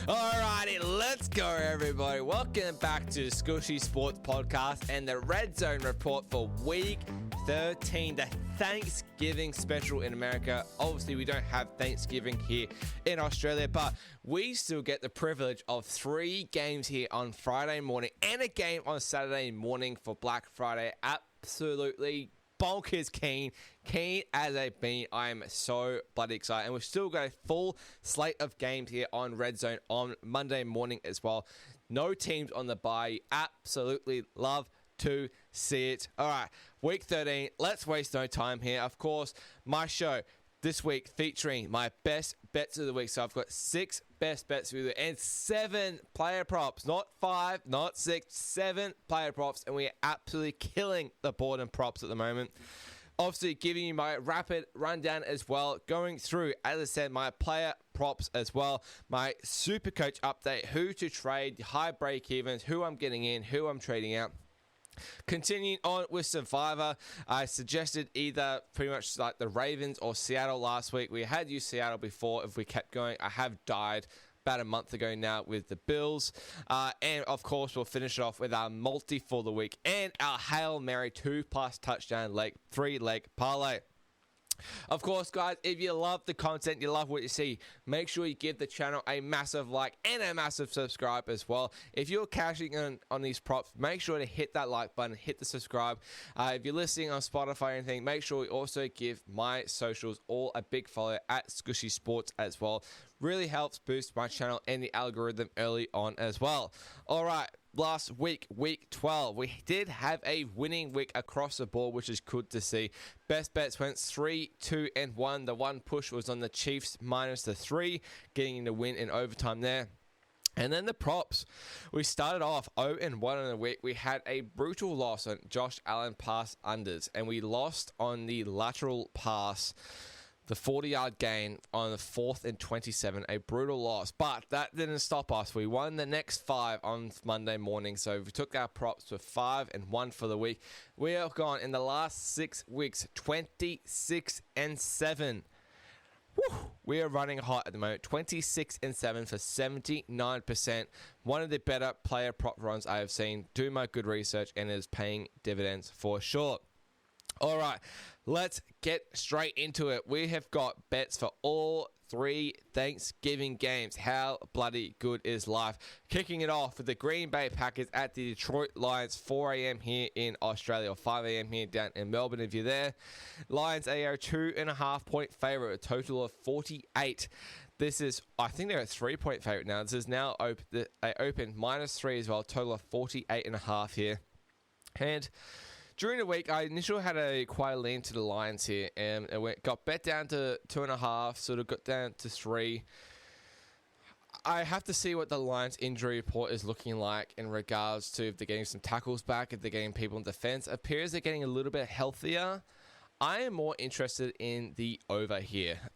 Alrighty, let's go, everybody. Welcome back to the Squishy Sports Podcast and the Redzone Report for Week 13, the Thanksgiving special in America. Obviously, we don't have Thanksgiving here in Australia, but we still get the privilege of 3 games here on Friday morning and a game on Saturday morning for Black Friday. Absolutely bonkers keen as I've been. I am so bloody excited, and we've still got a full slate of games here on Red Zone on Monday morning as well. No teams on the bye. Absolutely love to see it. All right, week 13. Let's waste no time here. Of course, my show this week featuring my best bets of the week. So I've got 6 best bets of the week and 7 player props. Not 5, not 6, 7 player props. And we are absolutely killing the board and props at the moment. Obviously, giving you my rapid rundown as well. Going through, as I said, my player props as well. My SuperCoach update, who to trade, high break-evens, who I'm getting in, who I'm trading out. Continuing on with Survivor, I suggested either pretty much like the Ravens or Seattle last week. We had used Seattle before if we kept going. I have died about a month ago now with the Bills. And of course, we'll finish it off with our multi for the week and our Hail Mary 2+ touchdown leg, 3-leg parlay. Of course, guys, if you love the content, you love what you see, make sure you give the channel a massive like and a massive subscribe as well. If you're cashing in on these props, make sure to hit that like button, hit the subscribe. If you're listening on Spotify or anything, make sure you also give my socials all a big follow at Squishy Sports as well. Really helps boost my channel and the algorithm early on as well. All right. Last week, week 12, we did have a winning week across the board, which is good to see. Best bets went 3, 2, and 1. The one push was on the Chiefs minus the 3, getting the win in overtime there. And then the props. We started off 0-1 in the week. We had a brutal loss on Josh Allen pass unders, and we lost on the lateral pass. The 40-yard gain on the 4th and 27, a brutal loss. But that didn't stop us. We won the next 5 on Monday morning. So we took our props to 5-1 for the week. We have gone in the last 6 weeks, 26-7. Woo! We are running hot at the moment. 26-7 for 79%. One of the better player prop runs I have seen. Do my good research, and it is paying dividends for sure. All right, let's get straight into it. We have got bets for all 3 Thanksgiving games. How bloody good is life? Kicking it off with the Green Bay Packers at the Detroit Lions, 4 a.m. here in Australia, or 5 a.m. here down in Melbourne if you're there. Lions are a 2.5-point favorite, a total of 48. This is, I think they're a 3-point favorite now. This is now open. They open -3 as well, total of 48.5 here. And during the week, I initially had quite a lean to the Lions here, and it got bet down to 2.5, sort of got down to 3. I have to see what the Lions injury report is looking like in regards to if they're getting some tackles back, if they're getting people in defense. It appears they're getting a little bit healthier. I am more interested in the over here.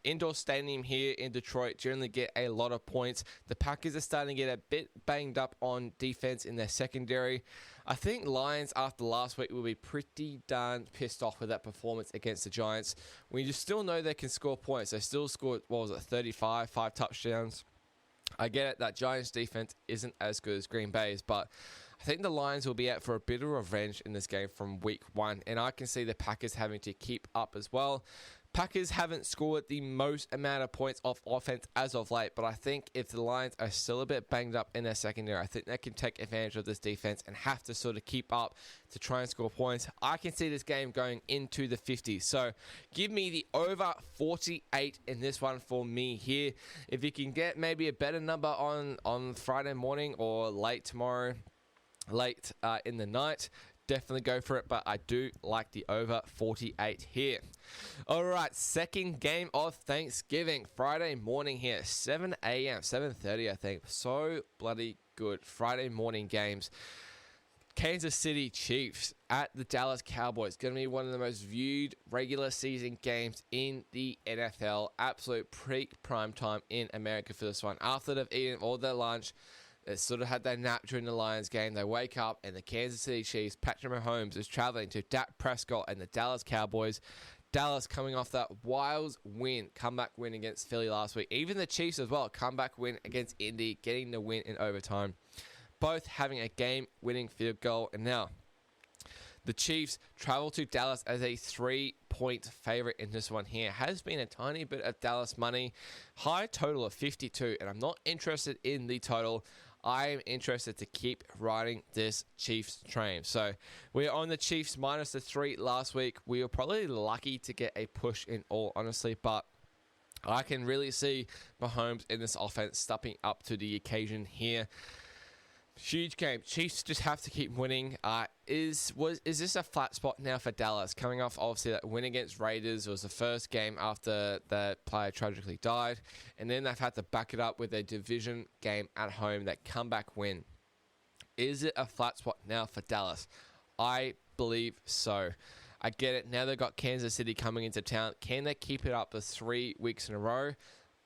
Indoor stadium here in Detroit generally get a lot of points. The Packers are starting to get a bit banged up on defense in their secondary. I think Lions after last week will be pretty darn pissed off with that performance against the Giants. We just still know they can score points. They still scored, 35, 5 touchdowns. I get it, that Giants defense isn't as good as Green Bay's, but I think the Lions will be out for a bit of revenge in this game from week 1, and I can see the Packers having to keep up as well. Packers haven't scored the most amount of points off offense as of late, but I think if the Lions are still a bit banged up in their secondary, I think they can take advantage of this defense and have to sort of keep up to try and score points. I can see this game going into the 50s. So give me the over 48 in this one for me here. If you can get maybe a better number on Friday morning or late tomorrow, late in the night, definitely go for it, but I do like the over 48 here. All right, second game of Thanksgiving, Friday morning here, 7 a.m., 7:30, I think. So bloody good. Friday morning games. Kansas City Chiefs at the Dallas Cowboys. Going to be one of the most viewed regular season games in the NFL. Absolute prime time in America for this one. After they've eaten all their lunch, they sort of had their nap during the Lions game. They wake up and the Kansas City Chiefs, Patrick Mahomes, is traveling to Dak Prescott and the Dallas Cowboys. Dallas coming off that wild comeback win against Philly last week. Even the Chiefs as well, comeback win against Indy, getting the win in overtime. Both having a game-winning field goal. And now, the Chiefs travel to Dallas as a 3-point favorite in this one here. Has been a tiny bit of Dallas money. High total of 52, and I'm not interested in the total. I am interested to keep riding this Chiefs train. So we're on the Chiefs minus the 3 last week. We were probably lucky to get a push in all honesty, but I can really see Mahomes in this offense stepping up to the occasion here. Huge game. Chiefs just have to keep winning. Is this a flat spot now for Dallas? Coming off, obviously, that win against Raiders. It was the first game after the player tragically died. And then they've had to back it up with a division game at home, that comeback win. Is it a flat spot now for Dallas? I believe so. I get it. Now they've got Kansas City coming into town. Can they keep it up for 3 weeks in a row?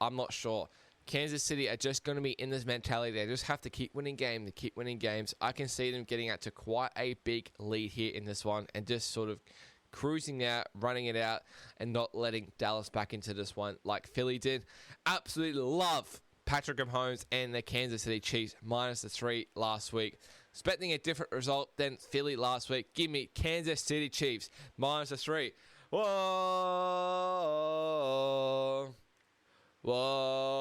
I'm not sure. Kansas City are just going to be in this mentality. They just have to keep winning games. I can see them getting out to quite a big lead here in this one and just sort of cruising out, running it out, and not letting Dallas back into this one like Philly did. Absolutely love Patrick Mahomes and the Kansas City Chiefs minus the 3 last week. Expecting a different result than Philly last week. Give me Kansas City Chiefs minus the 3. Whoa. Whoa.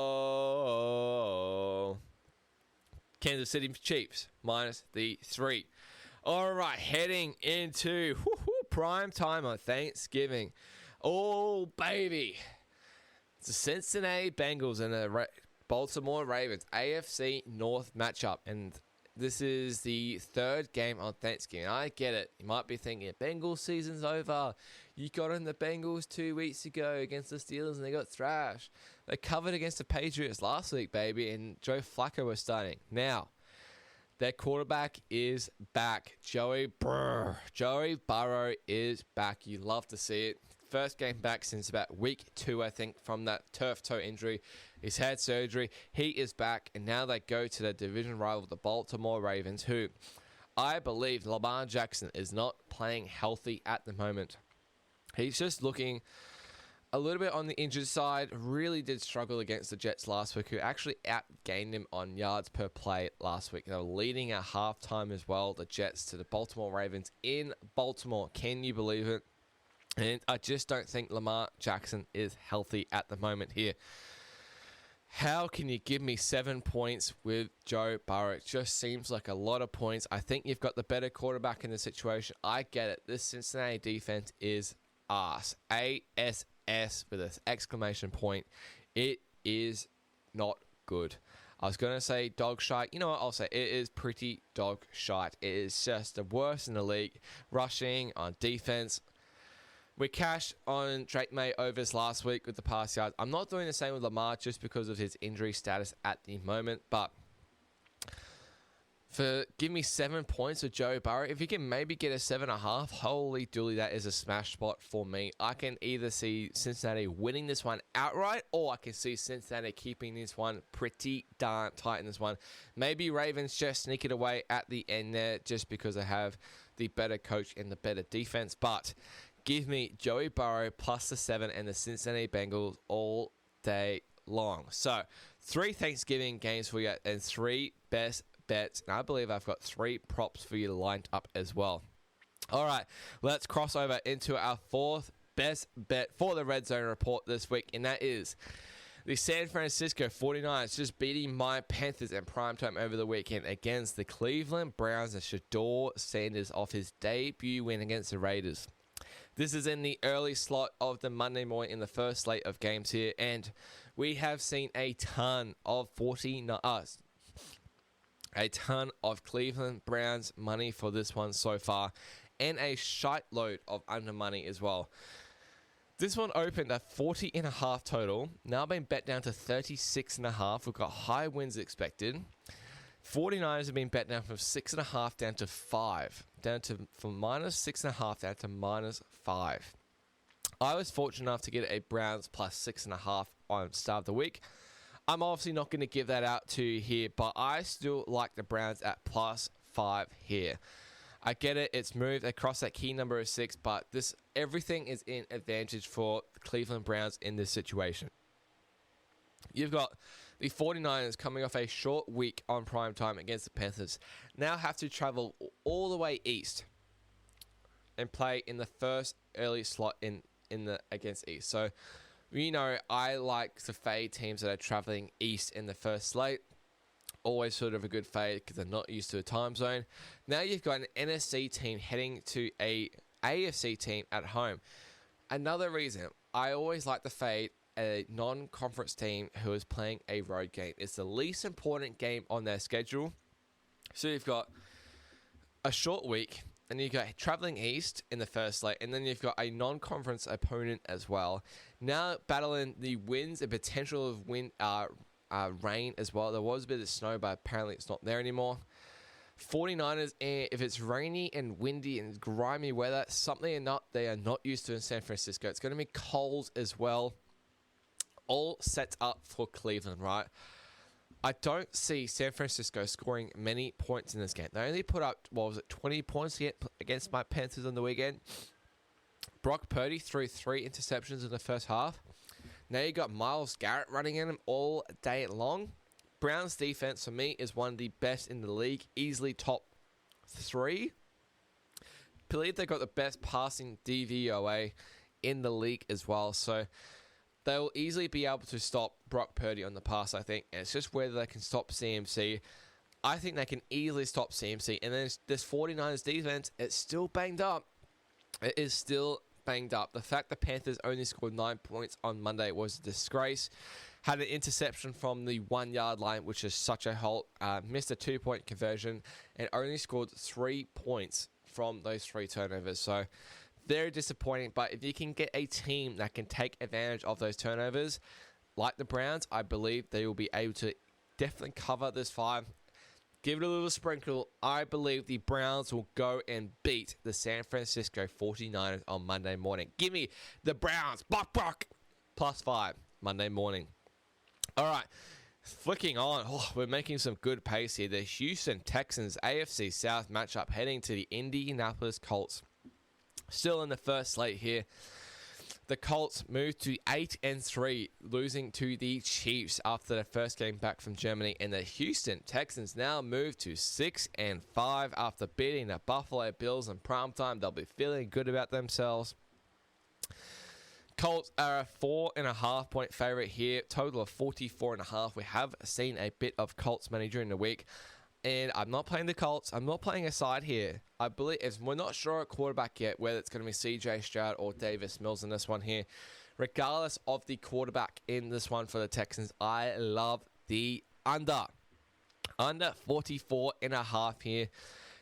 Kansas City Chiefs minus the 3. All right, heading into prime time on Thanksgiving. Oh, baby. It's the Cincinnati Bengals and the Baltimore Ravens AFC North matchup. And this is the 3rd game on Thanksgiving. I get it. You might be thinking, Bengals season's over. You got on the Bengals 2 weeks ago against the Steelers and they got thrashed. They covered against the Patriots last week, baby, and Joe Flacco was starting. Now, their quarterback is back. Joey Burrow is back. You love to see it. First game back since about week 2, I think, from that turf toe injury. He's had surgery. He is back, and now they go to the division rival, the Baltimore Ravens, who I believe Lamar Jackson is not playing healthy at the moment. He's just looking a little bit on the injured side. Really did struggle against the Jets last week, who actually outgained him on yards per play last week. They were leading at halftime as well, the Jets to the Baltimore Ravens in Baltimore. Can you believe it? And I just don't think Lamar Jackson is healthy at the moment here. How can you give me 7 points with Joe Burrow? It just seems like a lot of points. I think you've got the better quarterback in the situation. I get it. This Cincinnati defense is ass. ASS with an exclamation point. It is not good. I was going to say dog shite. You know what? I'll say it is pretty dog shite. It is just the worst in the league. Rushing on defense. We cashed on Drake May overs last week with the pass yards. I'm not doing the same with Lamar just because of his injury status at the moment. But give me 7 points with Joe Burrow. If you can maybe get a 7.5, holy dooly, that is a smash spot for me. I can either see Cincinnati winning this one outright, or I can see Cincinnati keeping this one pretty darn tight in this one. Maybe Ravens just sneak it away at the end there just because they have the better coach and the better defense. But give me Joey Burrow plus the 7 and the Cincinnati Bengals all day long. So 3 Thanksgiving games for you and 3 best bets, and I believe I've got 3 props for you lined up as well. All right, let's cross over into our 4th best bet for the Redzone Report this week, and that is the San Francisco 49ers just beating my Panthers in primetime over the weekend against the Cleveland Browns and Shedeur Sanders off his debut win against the Raiders. This is in the early slot of the Monday morning in the first slate of games here, and we have seen a ton of Cleveland Browns money for this one so far, and a shite load of under money as well. This one opened at 40.5 total, now been bet down to 36.5. We've got high wins expected. 49ers have been bet down from 6.5 down to 5, from minus 6.5 down to minus 5. I was fortunate enough to get a Browns plus 6.5 on start of the week. I'm obviously not going to give that out to you here, but I still like the Browns at plus 5 here. I get it. It's moved across that key number of 6, but everything is in advantage for the Cleveland Browns in this situation. You've got the 49ers coming off a short week on prime time against the Panthers. Now have to travel all the way east and play in the first early slot against East. So, I like to fade teams that are traveling east in the first slate. Always sort of a good fade because they're not used to a time zone. Now you've got an NFC team heading to a AFC team at home. Another reason I always like to fade a non-conference team who is playing a road game. It's the least important game on their schedule. So you've got a short week, and you've got traveling east in the first slate, and then you've got a non-conference opponent as well. Now battling the winds and potential of rain as well. There was a bit of snow, but apparently it's not there anymore. 49ers, if it's rainy and windy and grimy weather, something they are not used to in San Francisco. It's going to be cold as well. All set up for Cleveland, right? I don't see San Francisco scoring many points in this game. They only put up, 20 points against my Panthers on the weekend. Brock Purdy threw 3 interceptions in the first half. Now you got Myles Garrett running in them all day long. Browns defense, for me, is one of the best in the league. Easily top 3. Believe they got the best passing DVOA in the league as well. So they will easily be able to stop Brock Purdy on the pass, I think. And it's just whether they can stop CMC. I think they can easily stop CMC. And then this 49ers defense, it's still banged up. It is still banged up. The fact the Panthers only scored 9 points on Monday was a disgrace. Had an interception from the 1-yard line, which is such a halt. Missed a 2-point conversion and only scored 3 points from those 3 turnovers. So very disappointing, but if you can get a team that can take advantage of those turnovers, like the Browns, I believe they will be able to definitely cover this 5. Give it a little sprinkle. I believe the Browns will go and beat the San Francisco 49ers on Monday morning. Give me the Browns, Buck, +5 Monday morning. All right, flicking on. We're making some good pace here. The Houston Texans AFC South matchup heading to the Indianapolis Colts. Still in the first slate here. The Colts moved to 8-3, losing to the Chiefs after their first game back from Germany. And the Houston Texans now move to 6-5 after beating the Buffalo Bills in primetime. They'll be feeling good about themselves. Colts are a 4.5 point favorite here. Total of 44.5. We have seen a bit of Colts money during the week. And I'm not playing the Colts. I'm not playing a side here. I believe we're not sure at quarterback yet whether it's going to be CJ Stroud or Davis Mills in this one here. Regardless of the quarterback in this one for the Texans, I love the under. Under 44.5 here.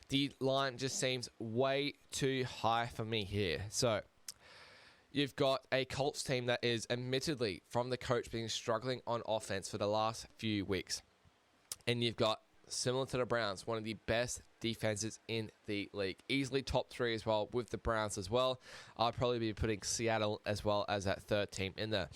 The line just seems way too high for me here. So you've got a Colts team that is admittedly, from the coach, being struggling on offense for the last few weeks. And you've got, similar to the Browns, one of the best defenses in the league. Easily top 3 as well with the Browns as well. I'll probably be putting Seattle as well as that third team in there.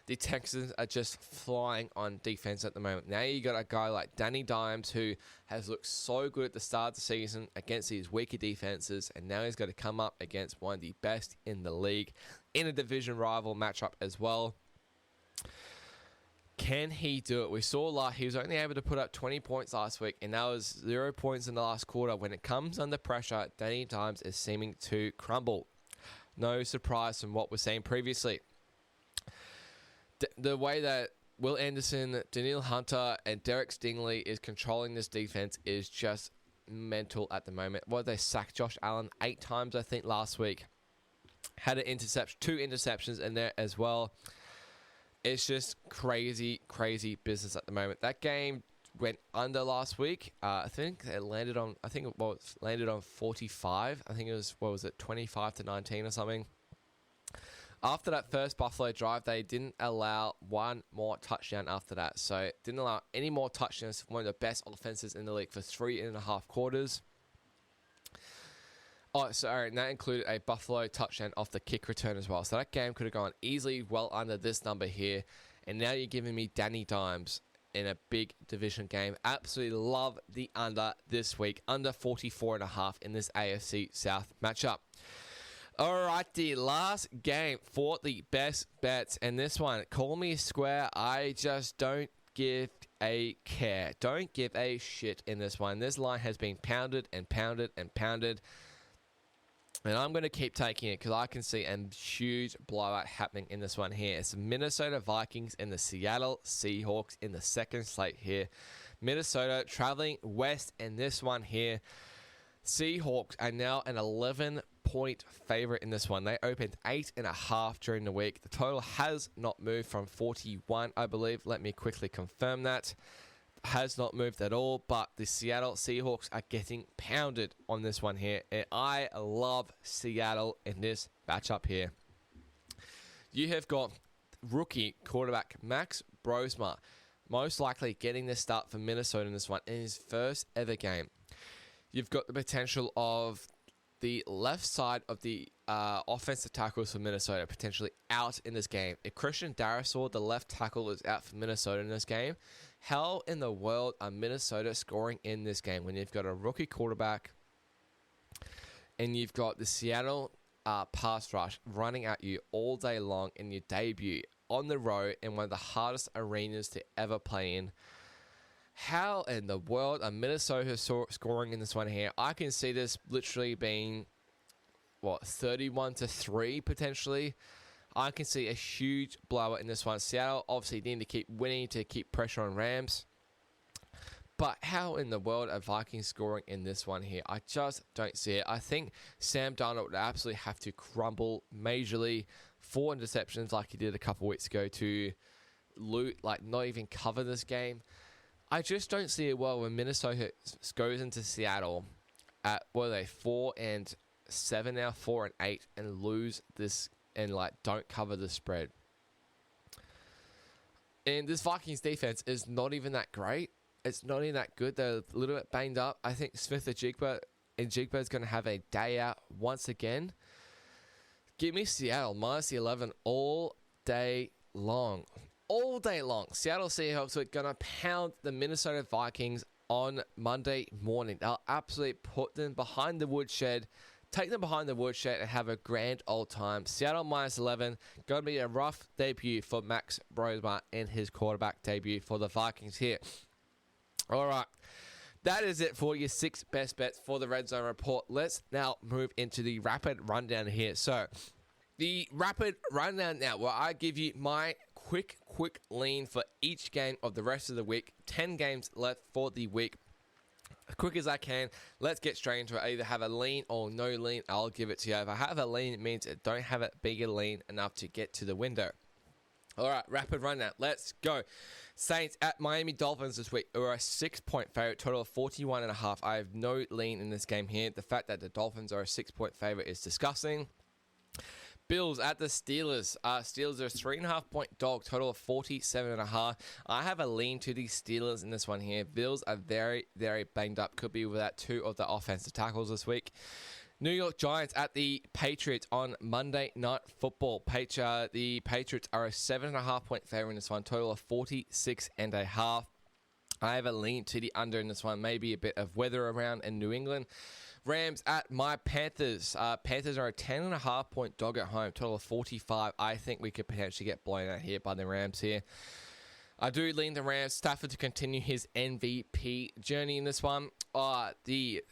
The Texans are just flying on defense at the moment. Now you got a guy like Danny Dimes who has looked so good at the start of the season against these weaker defenses, and now he's got to come up against one of the best in the league in a division rival matchup as well. Can he do it? We saw he was only able to put up 20 points last week, and that was 0 points in the last quarter. When it comes under pressure, Danny Dimes is seeming to crumble. No surprise from what we're seeing previously. The way that Will Anderson, Danielle Hunter, and Derek Stingley is controlling this defense is just mental at the moment. They sacked Josh Allen 8 times, I think, last week. Had an interception, 2 interceptions in there as well. It's just crazy, crazy business at the moment. That game went under last week. I think it landed on 45. I think it was 25-19 or something. After that first Buffalo drive, they didn't allow one more touchdown after that. So didn't allow any more touchdowns. One of the best offenses in the league for 3.5 quarters. Oh, sorry, and that included a Buffalo touchdown off the kick return as well. So that game could have gone easily well under this number here. And now you're giving me Danny Dimes in a big division game. Absolutely love the under this week. Under 44.5 in this AFC South matchup. Alright, the last game for the best bets. And this one, call me square. I just don't give a care. Don't give a shit in this one. This line has been pounded and pounded and pounded. And I'm going to keep taking it because I can see a huge blowout happening in this one here. It's the Minnesota Vikings and the Seattle Seahawks in the second slate here. Minnesota traveling west in this one here. Seahawks are now an 11-point favorite in this one. They opened 8.5 during the week. The total has not moved from 41, I believe. Let me quickly confirm that. Has not moved at all, but the Seattle Seahawks are getting pounded on this one here, and I love Seattle in this matchup here. You have got rookie quarterback Max Brosma most likely getting the start for Minnesota in this one in his first ever game. You've got the potential of the left side of the offensive tackles for Minnesota potentially out in this game. If Christian Darrisaw, the left tackle, is out for Minnesota in this game, how in the world are Minnesota scoring in this game when you've got a rookie quarterback and you've got the Seattle pass rush running at you all day long in your debut on the road in one of the hardest arenas to ever play in? How in the world are Minnesota scoring in this one here? I can see this literally being, 31-3 potentially. I can see a huge blowout in this one. Seattle obviously need to keep winning to keep pressure on Rams. But how in the world are Vikings scoring in this one here? I just don't see it. I think Sam Darnold would absolutely have to crumble majorly, 4 interceptions like he did a couple weeks ago to not even cover this game. I just don't see it well when Minnesota goes into Seattle at, 4-7 now, 4-8, and lose this and don't cover the spread. And this Vikings defense is not even that great. It's not even that good. They're a little bit banged up. I think Smith-Njigba is going to have a day out once again. Give me Seattle minus the 11 all day long. All day long. Seattle Seahawks are going to pound the Minnesota Vikings on Monday morning. They'll absolutely put them behind the woodshed, take them behind the woodshed, and have a grand old time. Seattle minus 11. Going to be a rough debut for Max Brosma in his quarterback debut for the Vikings here. All right. That is it for your 6 best bets for the Red Zone Report. Let's now move into the rapid rundown here. So, the rapid rundown now, where I give you my quick lean for each game of the rest of the week. 10 games left for the week. As quick as I can, let's get straight into it. I either have a lean or no lean, I'll give it to you. If I have a lean, it means I don't have a bigger lean enough to get to the window. All right, rapid rundown. Let's go. Saints at Miami Dolphins this week are a 6-point favorite, total of 41.5. I have no lean in this game here. The fact that the Dolphins are a 6-point favorite is disgusting. Bills at the Steelers. Steelers are a 3.5-point dog, total of 47.5. I have a lean to the Steelers in this one here. Bills are very, very banged up. Could be without 2 of the offensive tackles this week. New York Giants at the Patriots on Monday Night Football. The Patriots are a 7.5-point favorite in this one, total of 46.5. I have a lean to the under in this one. Maybe a bit of weather around in New England. Rams at my Panthers. Panthers are a 10.5-point dog at home, total of 45. I think we could potentially get blown out here by the Rams here. I do lean the Rams. Stafford to continue his MVP journey in this one. The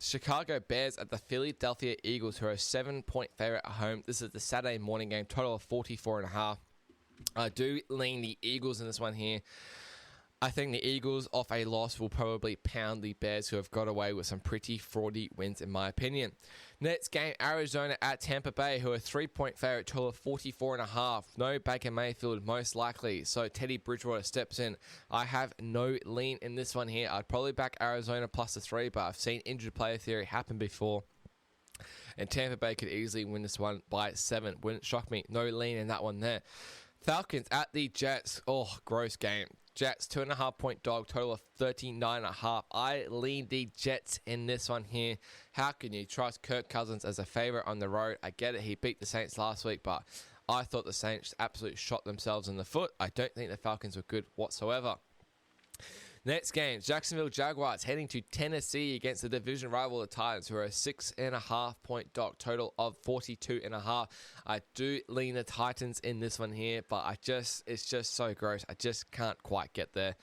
Chicago Bears at the Philadelphia Eagles, who are a 7-point favorite at home. This is the Saturday morning game, total of 44.5. I do lean the Eagles in this one here. I think the Eagles, off a loss, will probably pound the Bears, who have got away with some pretty fraudy wins, in my opinion. Next game, Arizona at Tampa Bay, who are a 3-point favorite, total of 44.5. No Baker Mayfield, most likely, so Teddy Bridgewater steps in. I have no lean in this one here. I'd probably back Arizona plus the 3, but I've seen injured player theory happen before. And Tampa Bay could easily win this one by 7. Wouldn't shock me. No lean in that one there. Falcons at the Jets. Oh, gross game. Jets, 2.5-point dog, total of 39.5. I lean the Jets in this one here. How can you trust Kirk Cousins as a favorite on the road? I get it, he beat the Saints last week, but I thought the Saints absolutely shot themselves in the foot. I don't think the Falcons were good whatsoever. Next game, Jacksonville Jaguars heading to Tennessee against the division rival, the Titans, who are a 6.5 point dog, total of 42.5. I do lean the Titans in this one here, but it's just so gross. I just can't quite get there.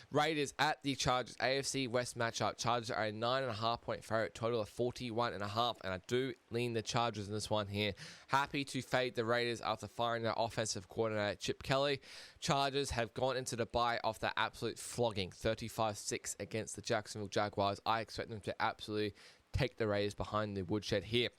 Raiders at the Chargers, AFC West matchup. Chargers are a 9.5 point favorite, total of 41.5, and I do lean the Chargers in this one here. Happy to fade the Raiders after firing their offensive coordinator Chip Kelly. Chargers have gone into the bye off that absolute flogging, 35-6 against the Jacksonville Jaguars. I expect them to absolutely take the Raiders behind the woodshed here.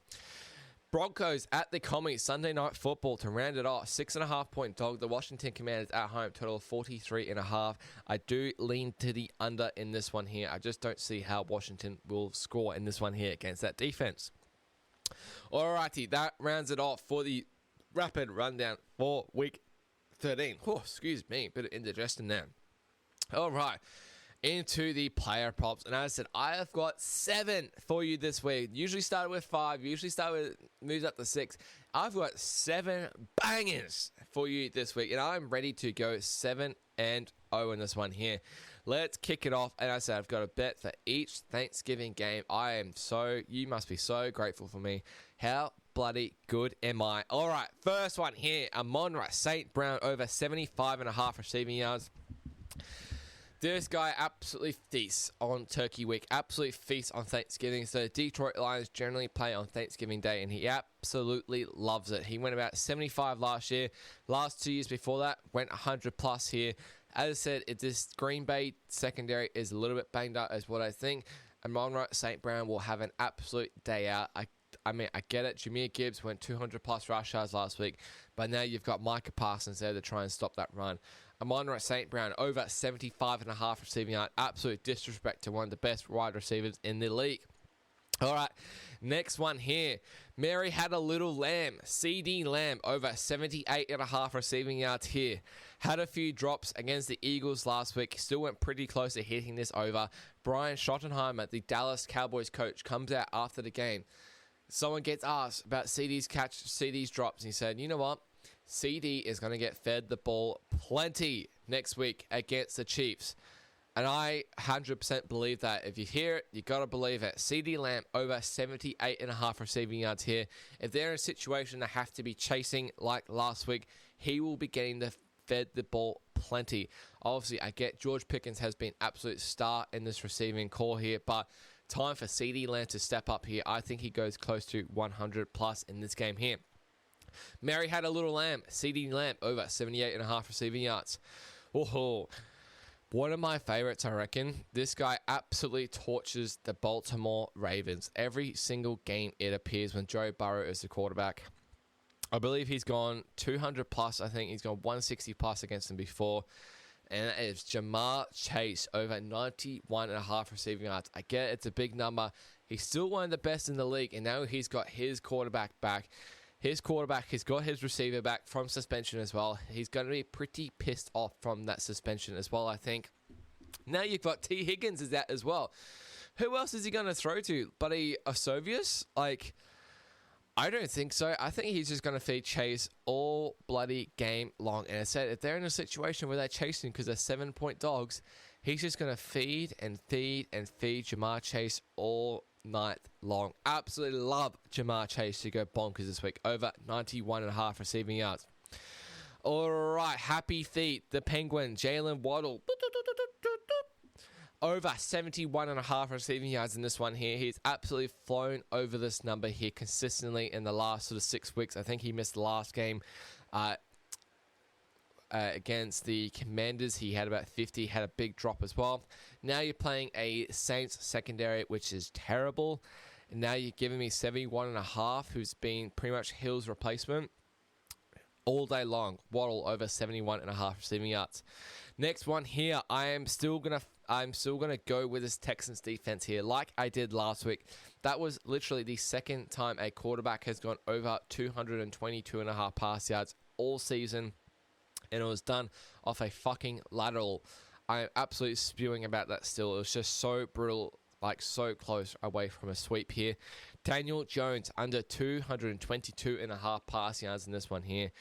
Broncos at the Commies, Sunday Night Football to round it off. 6.5 point dog. The Washington Commanders at home, total of 43.5. I do lean to the under in this one here. I just don't see how Washington will score in this one here against that defense. Alrighty, that rounds it off for the rapid rundown for week 13. Oh, excuse me, bit of indigestion there. Alright. Into the player props, and as I said, I have got 7 for you this week. Usually started with 5, moves up to 6. I've got 7 bangers for you this week, and I'm ready to go 7-0 in this one here. Let's kick it off, and as I said, I've got a bet for each Thanksgiving game. You must be so grateful for me. How bloody good am I? All right, first one here, Amon-Ra St. Brown over 75.5 receiving yards. This guy absolutely feasts on Turkey Week, absolutely feasts on Thanksgiving. So the Detroit Lions generally play on Thanksgiving Day, and he absolutely loves it. He went about 75 last year. Last 2 years before that, went 100 plus here. As I said, this Green Bay secondary is a little bit banged up, is what I think. Amon-Ra St. Brown will have an absolute day out. I mean, I get it. Jahmyr Gibbs went 200 plus rush yards last week, but now you've got Micah Parsons there to try and stop that run. Amon-Ra St. Brown over 75.5 receiving yard. Absolute disrespect to one of the best wide receivers in the league. All right, next one here. Mary had a little lamb. CD Lamb over 78.5 receiving yards here. Had a few drops against the Eagles last week. Still went pretty close to hitting this over. Brian Schottenheimer, the Dallas Cowboys coach, comes out after the game. Someone gets asked about CD's drops, and he said, you know what? CD is going to get fed the ball plenty next week against the Chiefs. And I 100% believe that. If you hear it, you got to believe it. CD Lamb over 78.5 receiving yards here. If they're in a situation they have to be chasing like last week, he will be getting fed the ball plenty. Obviously, I get George Pickens has been absolute star in this receiving core here, but time for CD Lamb to step up here. I think he goes close to 100 plus in this game here. Mary had a little lamb. CD Lamb over 78.5 receiving yards. Oh, one of my favorites, I reckon. This guy absolutely torches the Baltimore Ravens. Every single game it appears when Joe Burrow is the quarterback. I believe he's gone 200 plus. I think he's gone 160 plus against them before. And it's Jamar Chase over 91.5 receiving yards. I get it, it's a big number. He's still one of the best in the league, and now he's got his quarterback back. His quarterback has got his receiver back from suspension as well. He's going to be pretty pissed off from that suspension as well, I think. Now you've got T. Higgins is out as well. Who else is he going to throw to? Buddy Osovius? I don't think so. I think he's just going to feed Chase all bloody game long. And I said, if they're in a situation where they're chasing because they're 7-point dogs, he's just going to feed and feed and feed Jamar Chase all night long. Absolutely love Jamar Chase to go bonkers this week. Over 91.5 receiving yards. All right, happy feet. The Penguin, Jalen Waddle. Over 71.5 receiving yards in this one here. He's absolutely flown over this number here consistently in the last sort of 6 weeks. I think he missed the last game against the Commanders. He had about 50, had a big drop as well. Now you're playing a Saints secondary, which is terrible. And now you're giving me 71.5, who's been pretty much Hill's replacement all day long. Waddle over 71.5 receiving yards. Next one here, I'm still gonna go with this Texans defense here, like I did last week. That was literally the second time a quarterback has gone over 222.5 pass yards all season, and it was done off a fucking lateral. I'm absolutely spewing about that still. It was just so brutal, so close away from a sweep here. Daniel Jones under 222.5 pass yards in this one here.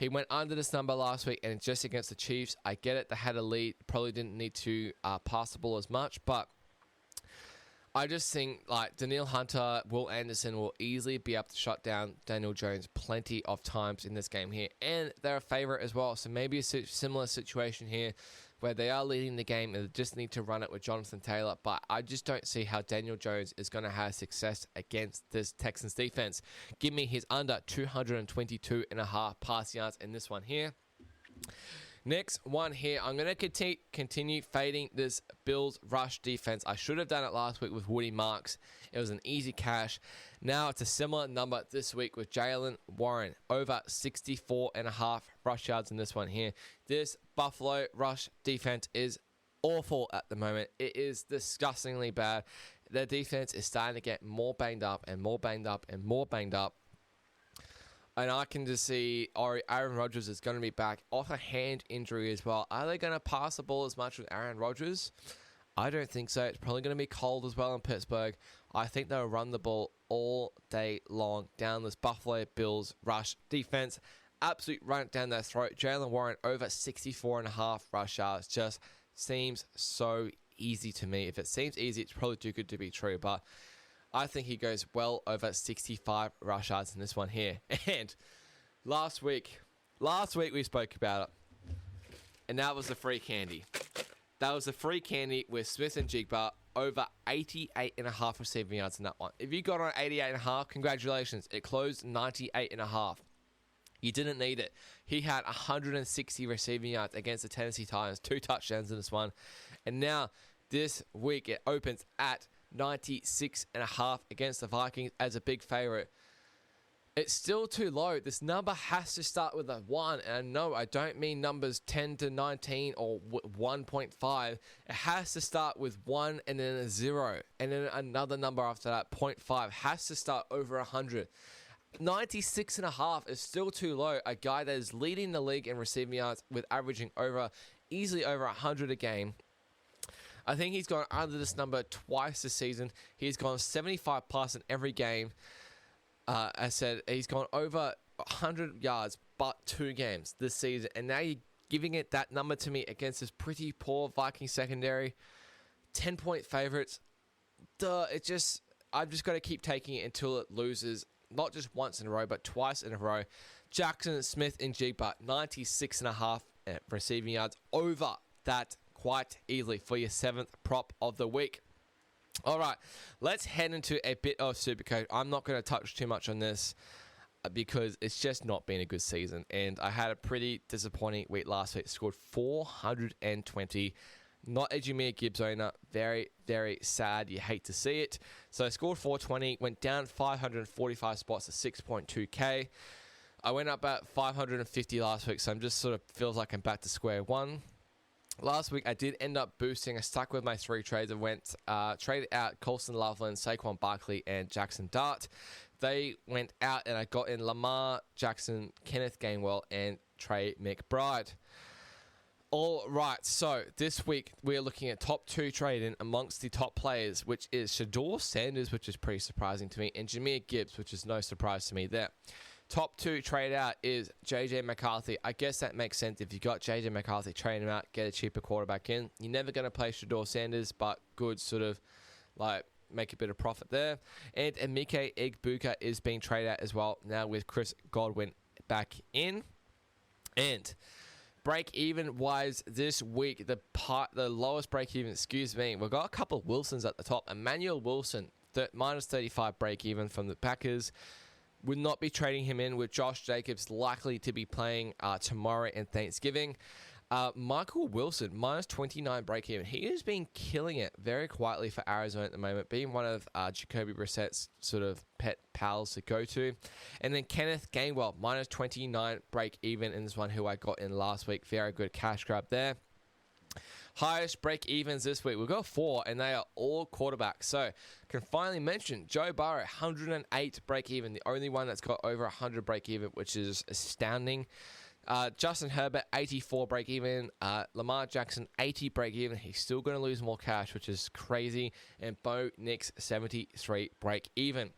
He went under this number last week, and just against the Chiefs, I get it. They had a lead. Probably didn't need to pass the ball as much, but I just think like Danielle Hunter, Will Anderson will easily be able to shut down Daniel Jones plenty of times in this game here. And they're a favorite as well. So maybe a similar situation here where they are leading the game and they just need to run it with Jonathan Taylor. But I just don't see how Daniel Jones is going to have success against this Texans defense. Give me his under 222.5 pass yards in this one here. Next one here, I'm going to continue fading this Bills rush defense. I should have done it last week with Woody Marks. It was an easy cash. Now it's a similar number this week with Jaylen Warren. Over 64.5 rush yards in this one here. This Buffalo rush defense is awful at the moment. It is disgustingly bad. Their defense is starting to get more banged up and more banged up and more banged up. And I can just see Aaron Rodgers is going to be back off a hand injury as well. Are they going to pass the ball as much with Aaron Rodgers? I don't think so. It's probably going to be cold as well in Pittsburgh. I think they'll run the ball all day long down this Buffalo Bills rush defense. Absolute run it down their throat. Jaylen Warren over 64.5 rush yards just seems so easy to me. If it seems easy, it's probably too good to be true. But I think he goes well over 65 rush yards in this one here. And last week we spoke about it. And that was the free candy. That was the free candy with Smith and Jigba over 88.5 receiving yards in that one. If you got on 88.5, congratulations. It closed 98.5. You didn't need it. He had 160 receiving yards against the Tennessee Titans. 2 touchdowns in this one. And now this week it opens at 96.5 against the Vikings as a big favorite. It's still too low. This number has to start with a 1. And no, I don't mean numbers 10 to 19 or 1.5. It has to start with 1 and then a 0. And then another number after that, 0.5. Has to start over 100. 96.5 is still too low. A guy that is leading the league in receiving yards with averaging easily over 100 a game. I think he's gone under this number twice this season. He's gone 75 plus in every game. I said he's gone over 100 yards, but 2 games this season. And now you're giving it that number to me against this pretty poor Viking secondary. 10-point favorites. I've just got to keep taking it until it loses. Not just once in a row, but twice in a row. Jackson, Smith, and Jigba, 96.5 receiving yards over that quite easily for your 7th prop of the week. All right, let's head into a bit of SuperCoach. I'm not going to touch too much on this because it's just not been a good season. And I had a pretty disappointing week last week. Scored 420. Not a Jahmyr Gibbs owner. Very, very sad. You hate to see it. So I scored 420. Went down 545 spots to 6.2K. I went up at 550 last week. So I'm just sort of feels like I'm back to square one. Last week, I did end up boosting. I stuck with my 3 trades. I went traded out Colston Loveland, Saquon Barkley, and Jackson Dart. They went out, and I got in Lamar Jackson, Kenneth Gainwell, and Trey McBride. All right, so this week, we're looking at top 2 trading amongst the top players, which is Shedeur Sanders, which is pretty surprising to me, and Jahmyr Gibbs, which is no surprise to me there. Top 2 trade out is JJ McCarthy. I guess that makes sense. If you got JJ McCarthy, trade him out, get a cheaper quarterback in. You're never going to play Shedeur Sanders, but good sort of like make a bit of profit there. And Emike Egbuka is being traded out as well now with Chris Godwin back in. And break even wise this week, the lowest break even, we've got a couple of Wilsons at the top. Emmanuel Wilson, minus 35 break even from the Packers. Would not be trading him in with Josh Jacobs likely to be playing tomorrow and Thanksgiving. Michael Wilson, minus 29 break-even. He has been killing it very quietly for Arizona at the moment, being one of Jacoby Brissett's sort of pet pals to go to. And then Kenneth Gainwell, minus 29 break-even in this one, who I got in last week. Very good cash grab there. Highest break-evens this week. We've got 4, and they are all quarterbacks. So, can finally mention Joe Burrow, 108 break-even. The only one that's got over 100 break-even, which is astounding. Justin Herbert, 84 break-even. Lamar Jackson, 80 break-even. He's still going to lose more cash, which is crazy. And Bo Nix, 73 break-even.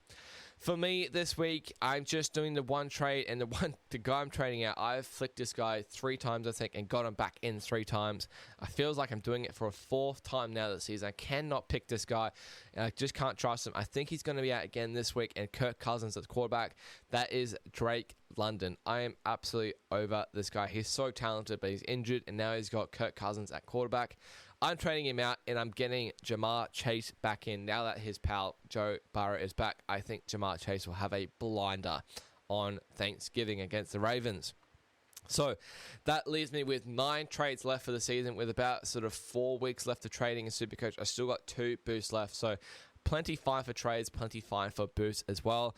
For me this week, I'm just doing the one trade, and the guy I'm trading out, I've flicked this guy 3 times, I think, and got him back in 3 times. I feels like I'm doing it for a 4th time now this season. I cannot pick this guy, and I just can't trust him. I think he's going to be out again this week, and Kirk Cousins at quarterback. That is Drake London. I am absolutely over this guy. He's so talented, but he's injured, and now he's got Kirk Cousins at quarterback. I'm trading him out, and I'm getting Jamar Chase back in. Now that his pal Joe Burrow is back, I think Jamar Chase will have a blinder on Thanksgiving against the Ravens. So that leaves me with 9 trades left for the season, with about sort of 4 weeks left of trading in SuperCoach. I still got 2 boosts left, so plenty fine for trades, plenty fine for boosts as well.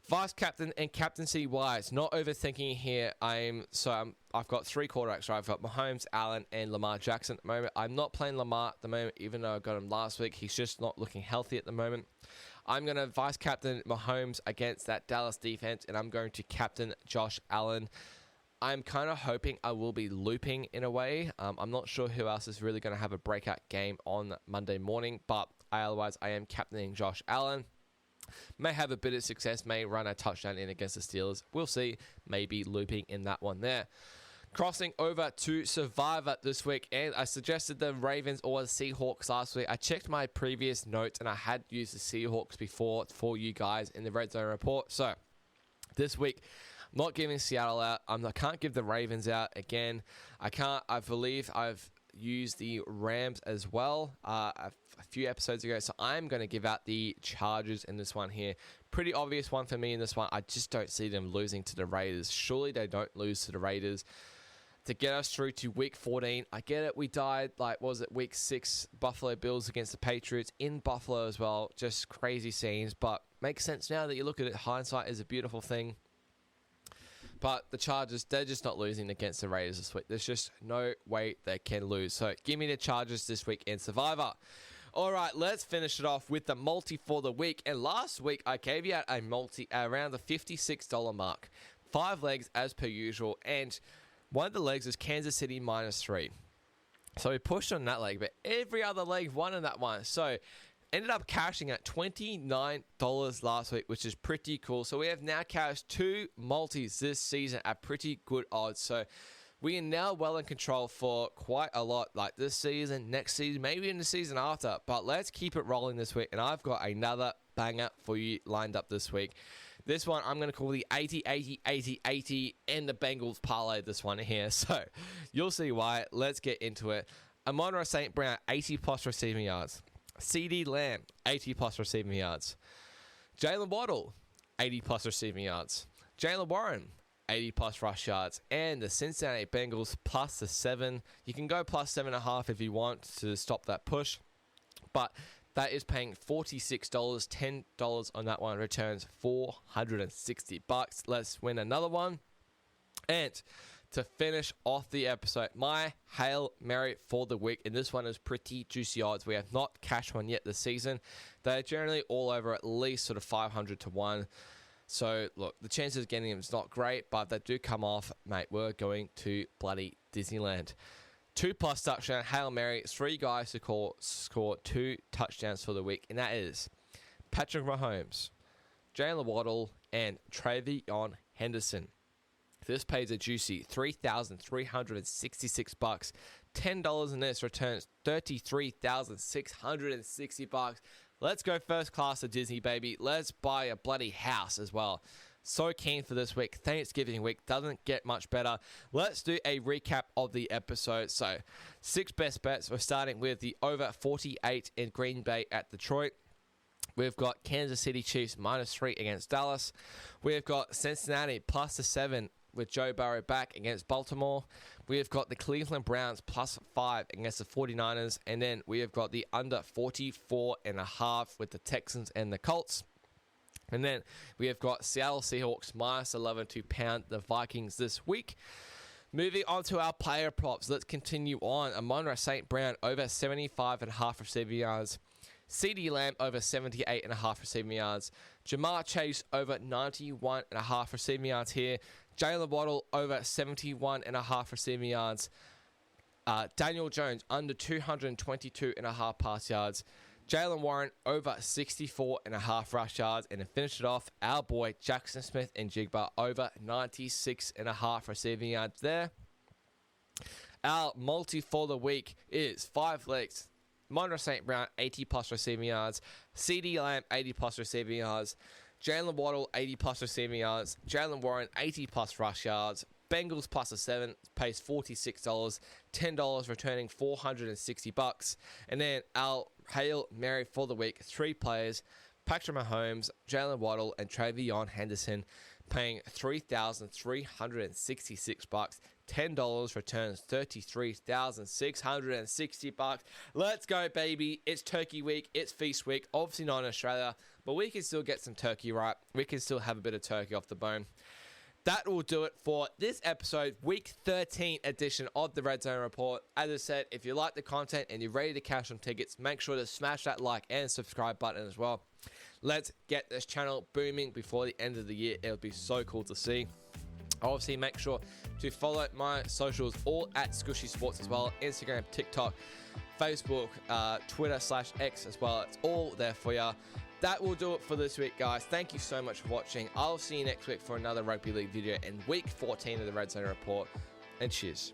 Vice captain and captaincy wise, not overthinking here. I've got 3 quarterbacks, right? I've got Mahomes, Allen, and Lamar Jackson at the moment. I'm not playing Lamar at the moment, even though I got him last week. He's just not looking healthy at the moment. I'm going to vice captain Mahomes against that Dallas defense, and I'm going to captain Josh Allen. I'm kind of hoping I will be looping in a way. I'm not sure who else is really going to have a breakout game on Monday morning, but otherwise I am captaining Josh Allen. May have a bit of success, may run a touchdown in against the Steelers. We'll see. Maybe looping in that one there. Crossing over to Survivor this week, and I suggested the Ravens or the Seahawks last week. I checked my previous notes, and I had used the Seahawks before for you guys in the Redzone Report. So this week, I'm not giving Seattle out. I can't give the Ravens out again. I believe I've used the Rams as well a few episodes ago, so I'm going to give out the Chargers in this one here. Pretty obvious one for me in this one. I just don't see them losing to the Raiders. Surely they don't lose to the Raiders to get us through to week 14. I get it, we died, week 6, Buffalo Bills against the Patriots in Buffalo as well. Just crazy scenes, but makes sense now that you look at it. Hindsight is a beautiful thing. But the Chargers, they're just not losing against the Raiders this week. There's just no way they can lose. So give me the Chargers this week in Survivor. All right, let's finish it off with the multi for the week. And last week, I gave you out a multi around the $56 mark. 5 legs as per usual. And one of the legs is Kansas City -3. So we pushed on that leg, but every other leg won in that one. So ended up cashing at $29 last week, which is pretty cool. So we have now cashed 2 multis this season at pretty good odds. So we are now well in control for quite a lot, like this season, next season, maybe in the season after. But let's keep it rolling this week. And I've got another banger for you lined up this week. This one I'm going to call the 80, 80, 80, 80 and the Bengals parlay this one here. So you'll see why. Let's get into it. Amon-Ra St. Brown, 80 plus receiving yards. CD Lamb, 80 plus receiving yards. Jalen Waddle, 80 plus receiving yards. Jaylen Warren, 80 plus rush yards. And the Cincinnati Bengals plus the 7. You can go plus 7.5 if you want to stop that push. But that is paying $46, $10 on that one. Returns $460. Let's win another one. And to finish off the episode, my Hail Mary for the week, and this one is pretty juicy odds. We have not cashed one yet this season. They're generally all over at least sort of 500 to 1. So, look, the chances of getting them is not great, but if they do come off, mate, we're going to bloody Disneyland. 2+ touchdown, Hail Mary, 3 guys to score 2 touchdowns for the week, and that is Patrick Mahomes, Jalen Waddle, and Travion Henderson. This pays a juicy $3,366. $10 in this returns $33,660. Let's go first class to Disney, baby. Let's buy a bloody house as well. So keen for this week. Thanksgiving week doesn't get much better. Let's do a recap of the episode. So 6 best bets. We're starting with the over 48 in Green Bay at Detroit. We've got Kansas City Chiefs -3 against Dallas. We've got Cincinnati plus the 7 with Joe Burrow back against Baltimore. We have got the Cleveland Browns +5 against the 49ers. And then we have got the under 44.5 with the Texans and the Colts. And then we have got Seattle Seahawks -11 to pound the Vikings this week. Moving on to our player props. Let's continue on. Amon-Ra St. Brown over 75.5 receiving yards. CD Lamb over 78.5 receiving yards. Jamar Chase over 91.5 receiving yards here. Jalen Waddle over 71.5 receiving yards. Daniel Jones under 222.5 pass yards. Jalen Warren over 64.5 rush yards. And to finish it off, our boy Jackson Smith and Jigba over 96.5 receiving yards there. Our multi for the week is 5 legs. Monroe St. Brown, 80-plus receiving yards. CD Lamb, 80-plus receiving yards. Jalen Waddle, 80-plus receiving yards. Jalen Warren, 80-plus rush yards. Bengals plus a 7 pays $46. $10 returning $460. And then our Hail Mary for the week, 3 players. Patrick Mahomes, Jalen Waddle, and Travion Henderson paying $3,366. $10 returns $33,660. Let's go, baby. It's turkey week. It's feast week. Obviously not in Australia, but we can still get some turkey right. We can still have a bit of turkey off the bone. That will do it for this episode, week 13 edition of the Redzone Report. As I said, if you like the content and you're ready to cash some tickets, make sure to smash that like and subscribe button as well. Let's get this channel booming before the end of the year. It'll be so cool to see. Obviously, make sure to follow my socials, all at Squishy Sports as well. Instagram, TikTok, Facebook, Twitter/X as well. It's all there for you. That will do it for this week, guys. Thank you so much for watching. I'll see you next week for another Rugby League video in week 14 of the Redzone Report. And cheers.